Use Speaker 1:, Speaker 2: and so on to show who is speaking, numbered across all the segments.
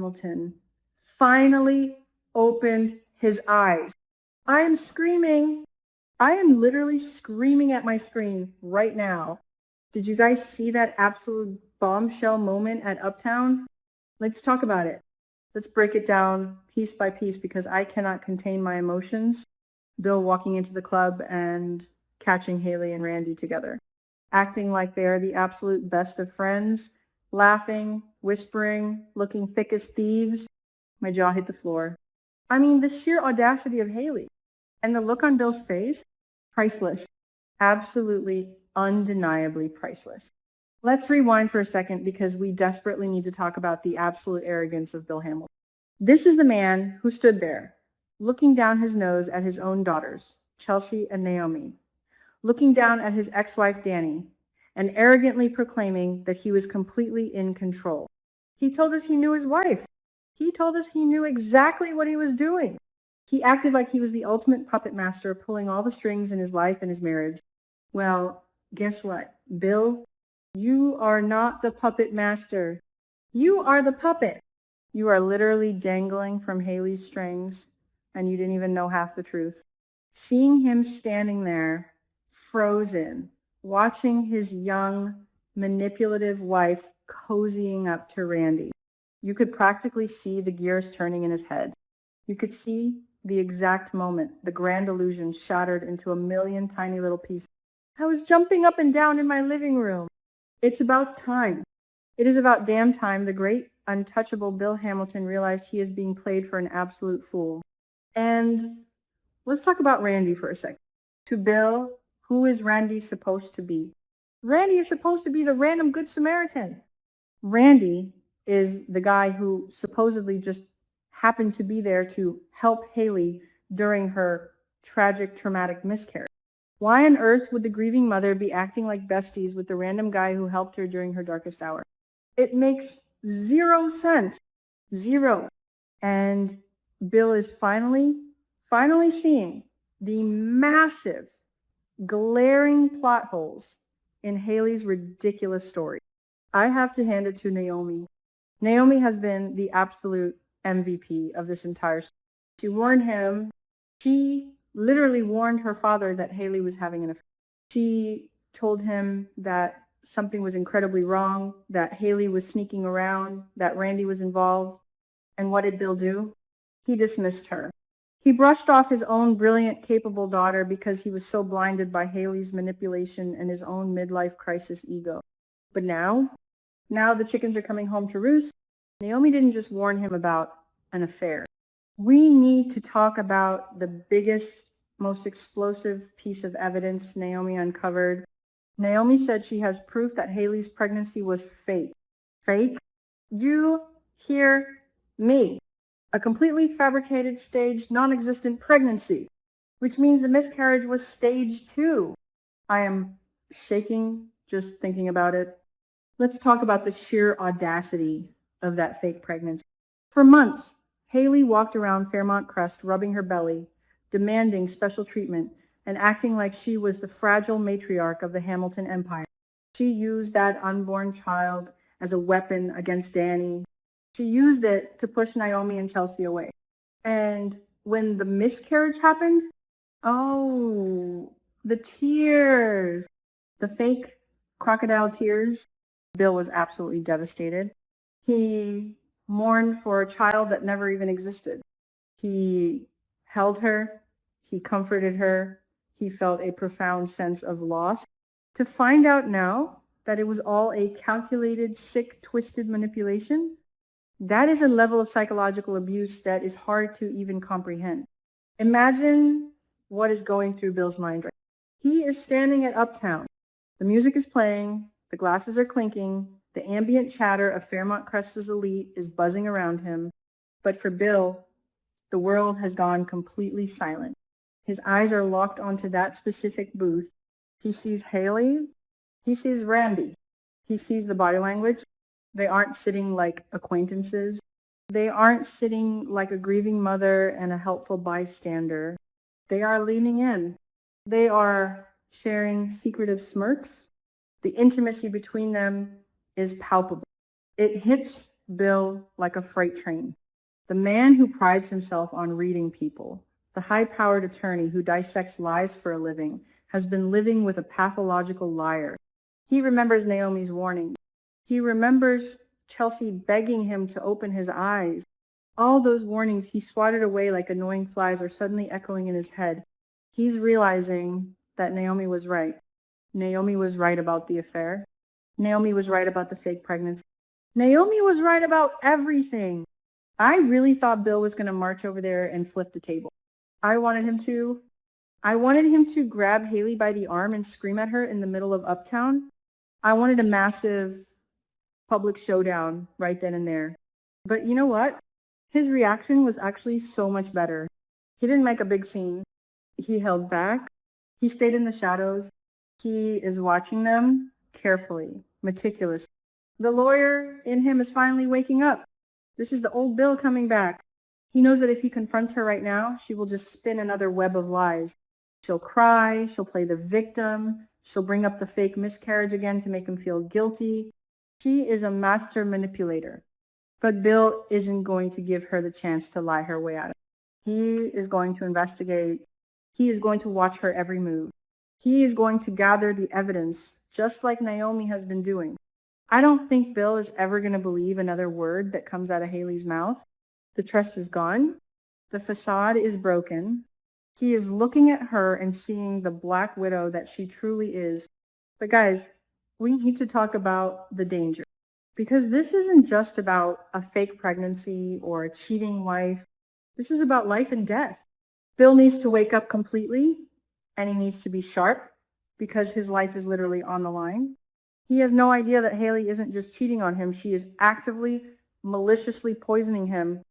Speaker 1: Hamilton finally opened his eyes. I am screaming. I am literally screaming at my screen right now. Did you guys see that absolute bombshell moment at Uptown? Let's talk about it. Let's break it down piece by piece because I cannot contain my emotions. Bill walking into the club and catching Hayley and Randy together, acting like they are the absolute best of friends, laughing, whispering, looking thick as thieves. My jaw hit the floor. I mean, the sheer audacity of Hayley and the look on Bill's face, priceless. Absolutely, undeniably priceless. Let's rewind for a second because we desperately need to talk about the absolute arrogance of Bill Hamilton. This is the man who stood there, looking down his nose at his own daughters, Chelsea and Naomi, looking down at his ex-wife Danny, and arrogantly proclaiming that he was completely in control. He told us he knew his wife. He told us he knew exactly what he was doing. He acted like he was the ultimate puppet master, pulling all the strings in his life and his marriage. Well, guess what? Bill, you are not the puppet master. You are the puppet. You are literally dangling from Hayley's strings, and you didn't even know half the truth. Seeing him standing there, frozen, watching his young, manipulative wife cozying up to Randy, you could practically see the gears turning in his head. You could see the exact moment the grand illusion shattered into a million tiny little pieces. I was jumping up and down in my living room. It's about time. It is about damn time the great, untouchable Bill Hamilton realized he is being played for an absolute fool. And let's talk about Randy for a second. To Bill, who is Randy supposed to be? Randy is supposed to be the random good Samaritan. Randy is the guy who supposedly just happened to be there to help Hayley during her tragic, traumatic miscarriage. Why on earth would the grieving mother be acting like besties with the random guy who helped her during her darkest hour? It makes zero sense. Zero. And Bill is finally seeing the massive, glaring plot holes in Hayley's ridiculous story. I have to hand it to Naomi. Naomi has been the absolute MVP of this entire story. She warned him. She literally warned her father that Hayley was having an affair. She told him that something was incredibly wrong, that Hayley was sneaking around, that Randy was involved. And what did Bill do? He dismissed her. He brushed off his own brilliant, capable daughter because he was so blinded by Hayley's manipulation and his own midlife crisis ego. But now the chickens are coming home to roost. Naomi didn't just warn him about an affair. We need to talk about the biggest, most explosive piece of evidence Naomi uncovered. Naomi said she has proof that Hayley's pregnancy was fake. Fake? You hear me. A completely fabricated, staged, non-existent pregnancy, which means the miscarriage was stage 2. I am shaking just thinking about it. Let's talk about the sheer audacity of that fake pregnancy. For months, Hayley walked around Fairmont Crest rubbing her belly, demanding special treatment, and acting like she was the fragile matriarch of the Hamilton Empire. She used that unborn child as a weapon against Danny. She used it to push Naomi and Chelsea away. And when the miscarriage happened, oh, the tears, the fake crocodile tears. Bill was absolutely devastated. He mourned for a child that never even existed. He held her. He comforted her. He felt a profound sense of loss. To find out now that it was all a calculated, sick, twisted manipulation, that is a level of psychological abuse that is hard to even comprehend. Imagine what is going through Bill's mind right now. He is standing at Uptown. The music is playing. The glasses are clinking. The ambient chatter of Fairmont Crest's elite is buzzing around him. But for Bill, the world has gone completely silent. His eyes are locked onto that specific booth. He sees Hayley. He sees Randy. He sees the body language. They aren't sitting like acquaintances. They aren't sitting like a grieving mother and a helpful bystander. They are leaning in. They are sharing secretive smirks. The intimacy between them is palpable. It hits Bill like a freight train. The man who prides himself on reading people, the high-powered attorney who dissects lies for a living, has been living with a pathological liar. He remembers Naomi's warning. He remembers Chelsea begging him to open his eyes. All those warnings he swatted away like annoying flies are suddenly echoing in his head. He's realizing that Naomi was right. Naomi was right about the affair. Naomi was right about the fake pregnancy. Naomi was right about everything. I really thought Bill was going to march over there and flip the table. I wanted him to grab Hayley by the arm and scream at her in the middle of Uptown. I wanted a massive public showdown right then and there. But you know what? His reaction was actually so much better. He didn't make a big scene. He held back. He stayed in the shadows. He is watching them carefully, meticulously. The lawyer in him is finally waking up. This is the old Bill coming back. He knows that if he confronts her right now, she will just spin another web of lies. She'll cry, she'll play the victim, she'll bring up the fake miscarriage again to make him feel guilty. She is a master manipulator. But Bill isn't going to give her the chance to lie her way out of it. He is going to investigate. He is going to watch her every move. He is going to gather the evidence, just like Naomi has been doing. I don't think Bill is ever going to believe another word that comes out of Hayley's mouth. The trust is gone. The facade is broken. He is looking at her and seeing the black widow that she truly is. But guys, we need to talk about the danger. Because this isn't just about a fake pregnancy or a cheating wife. This is about life and death. Bill needs to wake up completely, and he needs to be sharp because his life is literally on the line. He has no idea that Hayley isn't just cheating on him. She is actively, maliciously poisoning him.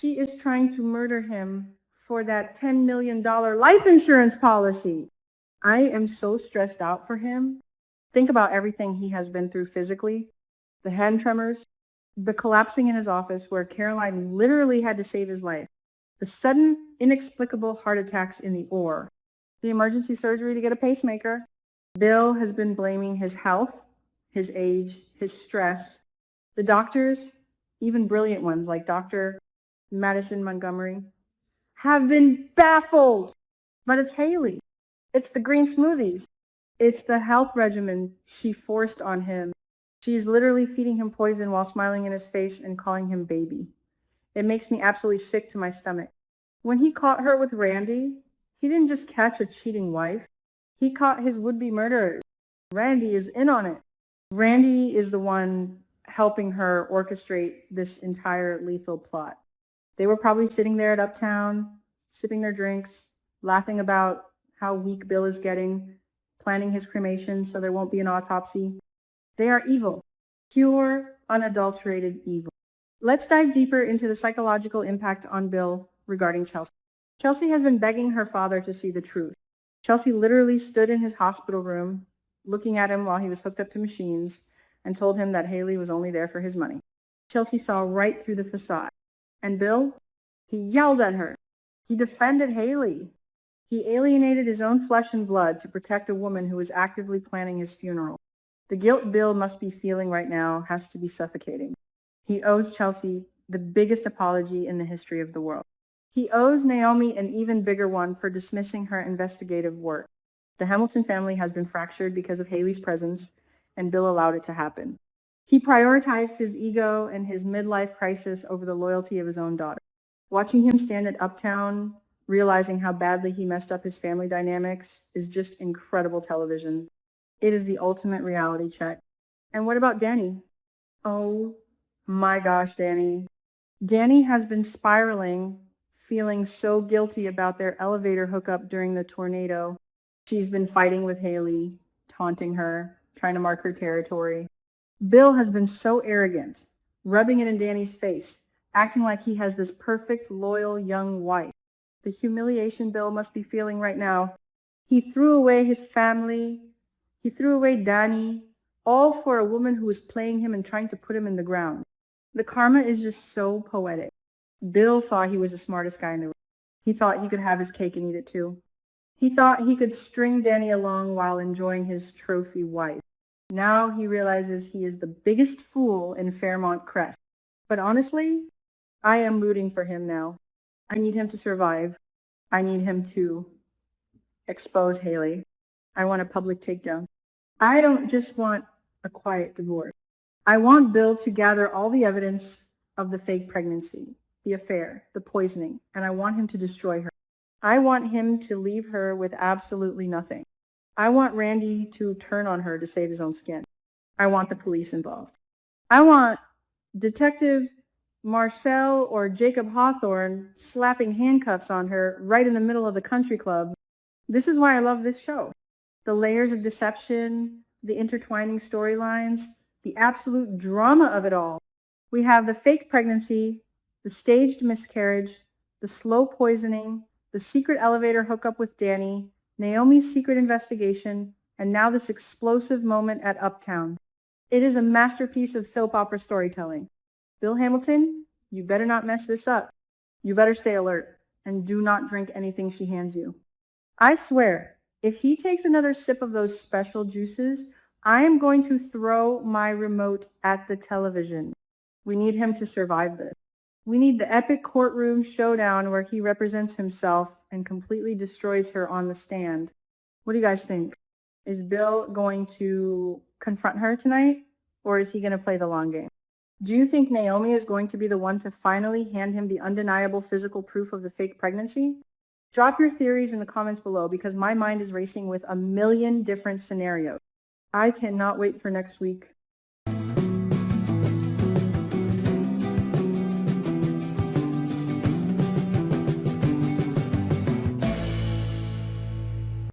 Speaker 1: She is trying to murder him for that $10 million life insurance policy. I am so stressed out for him. Think about everything he has been through physically. The hand tremors, the collapsing in his office where Caroline literally had to save his life, the sudden, inexplicable heart attacks in the OR, the emergency surgery to get a pacemaker. Bill has been blaming his health, his age, his stress. The doctors, even brilliant ones like Dr. Madison Montgomery, have been baffled. But it's Hayley. It's the green smoothies. It's the health regimen she forced on him. She's literally feeding him poison while smiling in his face and calling him baby. It makes me absolutely sick to my stomach. When he caught her with Randy, he didn't just catch a cheating wife. He caught his would-be murderer. Randy is in on it. Randy is the one helping her orchestrate this entire lethal plot. They were probably sitting there at Uptown, sipping their drinks, laughing about how weak Bill is getting, planning his cremation so there won't be an autopsy. They are evil, pure, unadulterated evil. Let's dive deeper into the psychological impact on Bill regarding Chelsea. Chelsea has been begging her father to see the truth. Chelsea literally stood in his hospital room, looking at him while he was hooked up to machines, and told him that Hayley was only there for his money. Chelsea saw right through the facade. And Bill, he yelled at her. He defended Hayley. He alienated his own flesh and blood to protect a woman who was actively planning his funeral. The guilt Bill must be feeling right now has to be suffocating. He owes Chelsea the biggest apology in the history of the world. He owes Naomi an even bigger one for dismissing her investigative work. The Hamilton family has been fractured because of Hayley's presence, and Bill allowed it to happen. He prioritized his ego and his midlife crisis over the loyalty of his own daughter. Watching him stand at Uptown, realizing how badly he messed up his family dynamics, is just incredible television. It is the ultimate reality check. And what about Danny? Oh my gosh, Danny. Danny has been spiraling, feeling so guilty about their elevator hookup during the tornado. She's been fighting with Hayley, taunting her, trying to mark her territory. Bill has been so arrogant, rubbing it in Danny's face, acting like he has this perfect, loyal young wife. The humiliation Bill must be feeling right now. He threw away his family. He threw away Danny, all for a woman who was playing him and trying to put him in the ground. The karma is just so poetic. Bill thought he was the smartest guy in the room. He thought he could have his cake and eat it too. He thought he could string Danny along while enjoying his trophy wife. Now he realizes he is the biggest fool in Fairmont Crest. But honestly, I am rooting for him now. I need him to survive. I need him to expose Hayley. I want a public takedown. I don't just want a quiet divorce. I want Bill to gather all the evidence of the fake pregnancy, the affair, the poisoning, and I want him to destroy her. I want him to leave her with absolutely nothing. I want Randy to turn on her to save his own skin. I want the police involved. I want Detective Marcel or Jacob Hawthorne slapping handcuffs on her right in the middle of the country club. This is why I love this show. The layers of deception, the intertwining storylines, the absolute drama of it all. We have the fake pregnancy, the staged miscarriage, the slow poisoning, the secret elevator hookup with Danny, Naomi's secret investigation, and now this explosive moment at Uptown. It is a masterpiece of soap opera storytelling. Bill Hamilton, you better not mess this up. You better stay alert and do not drink anything she hands you. I swear, if he takes another sip of those special juices, I am going to throw my remote at the television. We need him to survive this. We need the epic courtroom showdown where he represents himself and completely destroys her on the stand. What do you guys think? Is Bill going to confront her tonight, or is he going to play the long game? Do you think Naomi is going to be the one to finally hand him the undeniable physical proof of the fake pregnancy? Drop your theories in the comments below because my mind is racing with a million different scenarios. I cannot wait for next week.